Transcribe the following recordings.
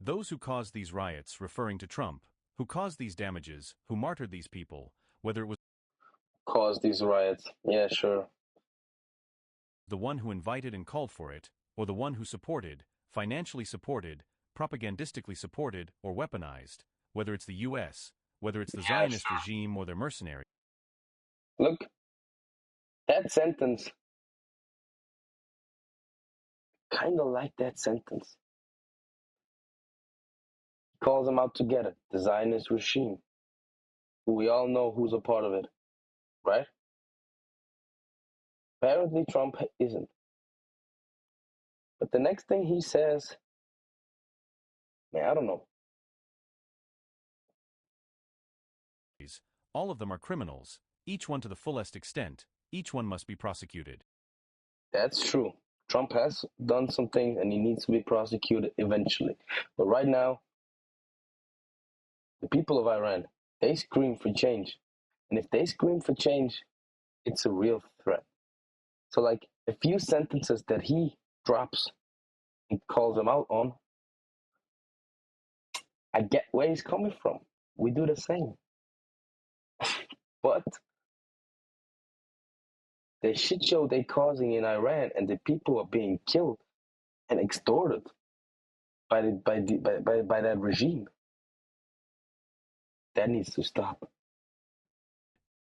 Those who caused these riots, referring to Trump, who caused these damages, who martyred these people, whether it was Caused these riots. Yeah, sure. the one who invited and called for it, or the one who supported, financially supported, propagandistically supported, or weaponized, whether it's the U.S., whether it's the Yeah, Zionist sure. regime or their mercenaries. Look, that sentence, kind of like that sentence. Calls them out together. The Zionist regime. We all know who's a part of it, right? Apparently Trump isn't. But the next thing he says, man, I don't know. All of them are criminals, each one to the fullest extent, each one must be prosecuted. That's true. Trump has done some things and he needs to be prosecuted eventually. But right now, the people of Iran, they scream for change. And if they scream for change, it's a real threat. So like a few sentences that he drops and calls them out on, I get where he's coming from. We do the same. But the shit show they're causing in Iran and the people are being killed and extorted by that regime. That needs to stop.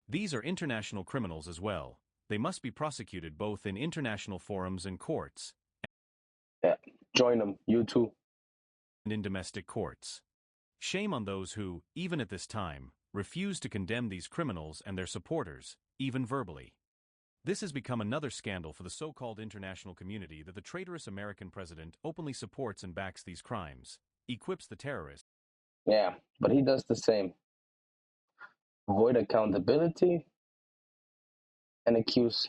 These are international criminals as well. They must be prosecuted both in international forums and courts. Yeah, join them, you too. And in domestic courts. Shame on those who, even at this time, refuse to condemn these criminals and their supporters, even verbally. This has become another scandal for the so-called international community that the traitorous American president openly supports and backs these crimes, equips the terrorists. Yeah, but he does the same. Avoid accountability and accuse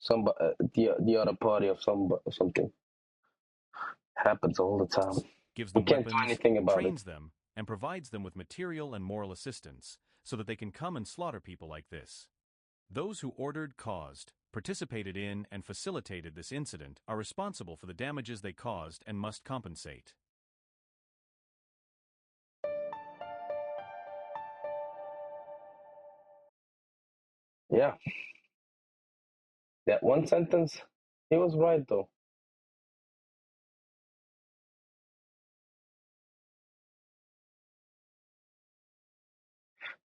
the other party of something. Happens all the time. Gives We them can't do weapons, anything about trains it. them, and provides them with material and moral assistance, so that they can come and slaughter people like this. Those who ordered, caused, participated in, and facilitated this incident are responsible for the damages they caused and must compensate. Yeah. That one sentence, he was right though.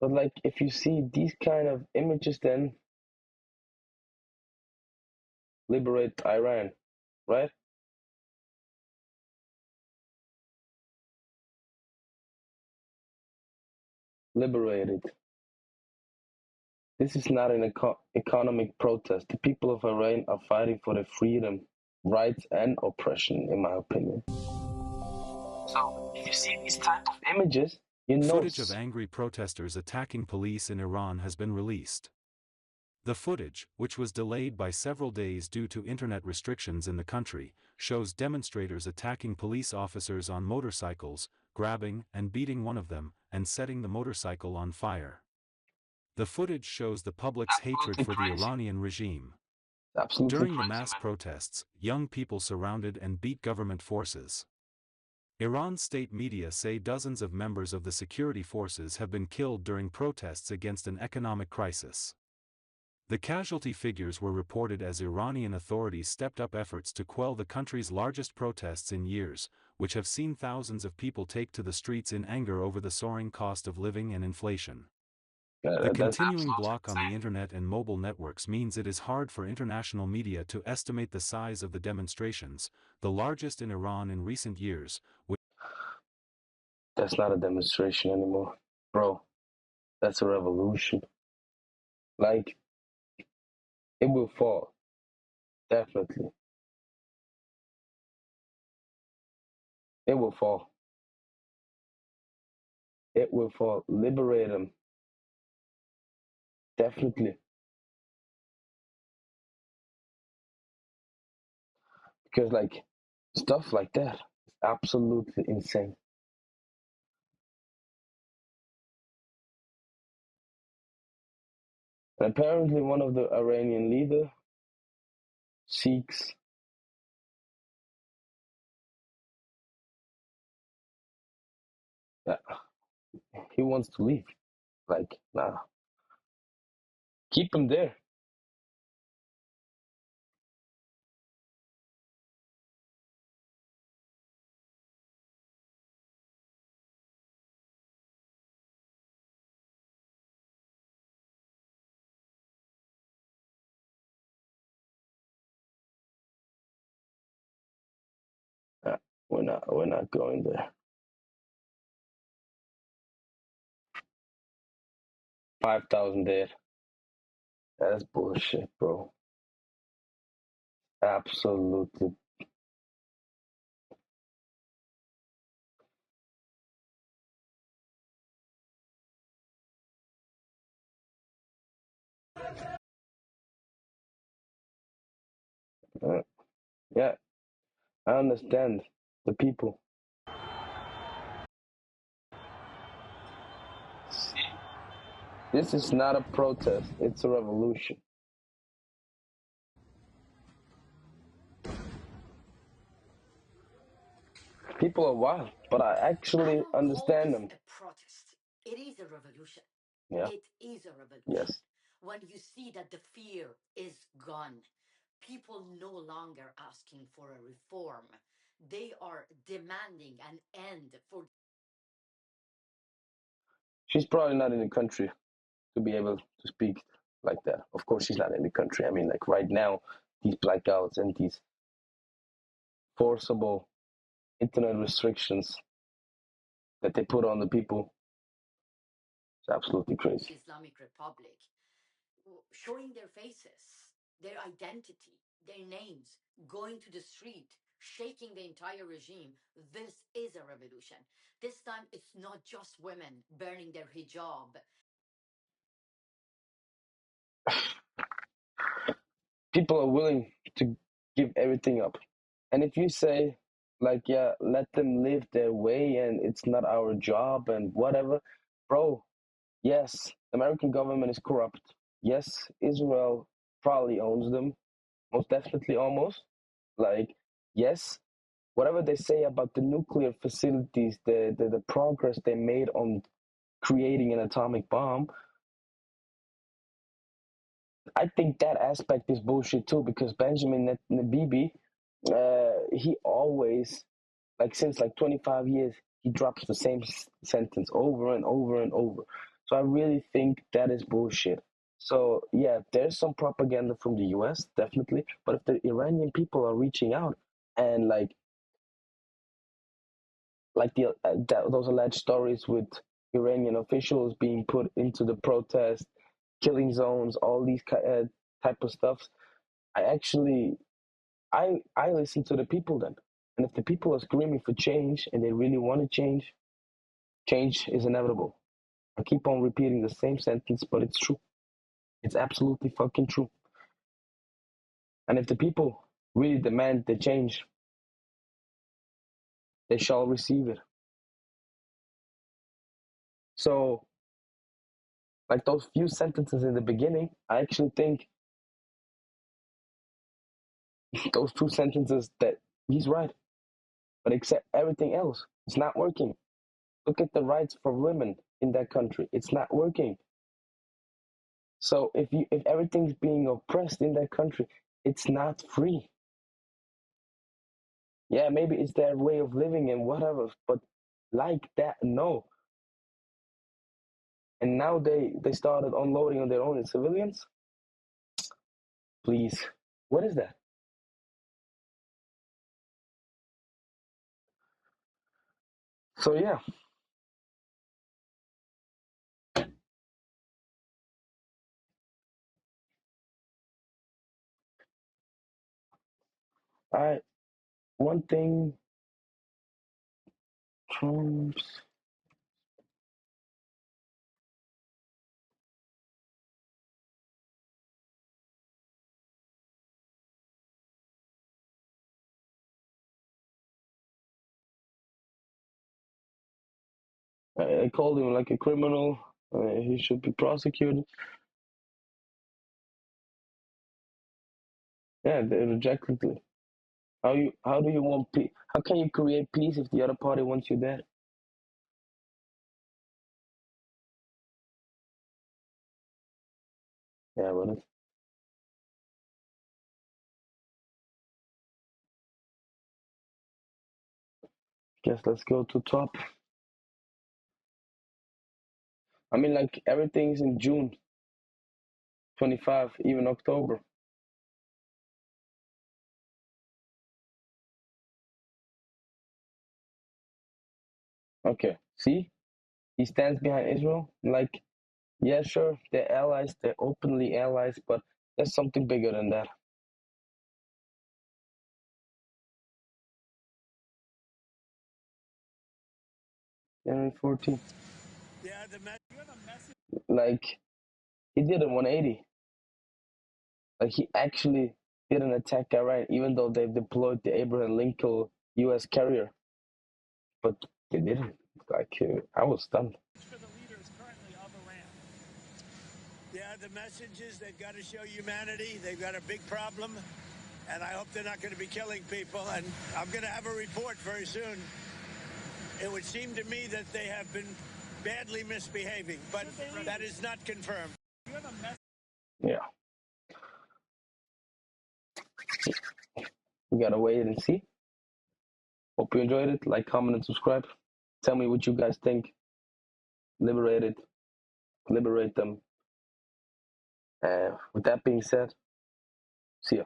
But like if you see these kind of images, then liberate Iran, right? Liberate it. This is not an economic protest. The people of Iran are fighting for their freedom, rights, and oppression, in my opinion. So if you see these type of images, you know. Footage of angry protesters attacking police in Iran has been released. The footage, which was delayed by several days due to internet restrictions in the country, shows demonstrators attacking police officers on motorcycles, grabbing and beating one of them, and setting the motorcycle on fire. The footage shows the public's hatred for the Iranian regime. Absolutely During the crazy, mass man. protests, young people surrounded and beat government forces. Iran's state media say dozens of members of the security forces have been killed during protests against an economic crisis. The casualty figures were reported as Iranian authorities stepped up efforts to quell the country's largest protests in years, which have seen thousands of people take to the streets in anger over the soaring cost of living and inflation. The continuing block on the internet and mobile networks means it is hard for international media to estimate the size of the demonstrations, the largest in Iran in recent years. That's not a demonstration anymore, bro. That's a revolution. Like, it will fall. Definitely. It will fall. It will fall. Liberate them. Definitely. Because, like, stuff like that is absolutely insane. And apparently, one of the Iranian leader seeks He wants to leave. Like, nah, keep him there. Nah, we're not going there. 5,000 dead. That's bullshit, bro. Absolutely. Uh, yeah, I understand the people. This is not a protest, it's a revolution. People are wild, but I actually understand them. A protest. It is a revolution. Yeah. It is a revolution. Yes. When you see that the fear is gone, people no longer asking for a reform. They are demanding an end for. She's probably not in the country to be able to speak like that. Of course, she's not in the country. I mean, like right now, these blackouts and these forcible internet restrictions that they put on the people, it's absolutely crazy. Islamic Republic, showing their faces, their identity, their names, going to the street, shaking the entire regime. This is a revolution. This time, it's not just women burning their hijab. People are willing to give everything up. And if you say, like, yeah, let them live their way and it's not our job and whatever, bro, yes, the American government is corrupt. Yes, Israel probably owns them, most definitely almost. Like, yes, whatever they say about the nuclear facilities, the progress they made on creating an atomic bomb, I think that aspect is bullshit too, because Benjamin Nebibi, he always, like since like 25 years, he drops the same sentence over and over and over. So I really think that is bullshit. So yeah, there's some propaganda from the US, definitely. But if the Iranian people are reaching out and like those alleged stories with Iranian officials being put into the protest, killing zones, all these type of stuff, I actually I listen to the people then. And if the people are screaming for change and they really want to change, change is inevitable. I keep on repeating the same sentence, but it's true. It's absolutely fucking true. And if the people really demand the change, they shall receive it. So, like those few sentences in the beginning, I actually think those two sentences that he's right. But except everything else, it's not working. Look at the rights for women in that country. It's not working. So if everything's being oppressed in that country, it's not free. Yeah, maybe it's their way of living and whatever, but like that, no. And now they started unloading on their own civilians. Please, what is that? So yeah, I one thing Trump's I called him like a criminal. He should be prosecuted. Yeah, they rejected it. How do you want peace? How can you create peace if the other party wants you dead? Yeah, what is? Guess let's go to top. I mean, like everything's in June 25, even October. Okay, see? He stands behind Israel. Like, yeah, sure, they're allies, they're openly allies, but there's something bigger than that. January 14. Yeah, Like, he did a 180. Like, he actually didn't attack Iran, even though they've deployed the Abraham Lincoln U.S. carrier. But they didn't. Like, I was stunned. for the leaders currently of Iran. Yeah, the message is they've got to show humanity. They've got a big problem, and I hope they're not going to be killing people. And I'm going to have a report very soon. It would seem to me that they have been badly misbehaving, but that is not confirmed. Yeah. We gotta wait and see. Hope you enjoyed it. Like, comment, and subscribe. Tell me what you guys think. Liberate it. Liberate them. With that being said, see ya.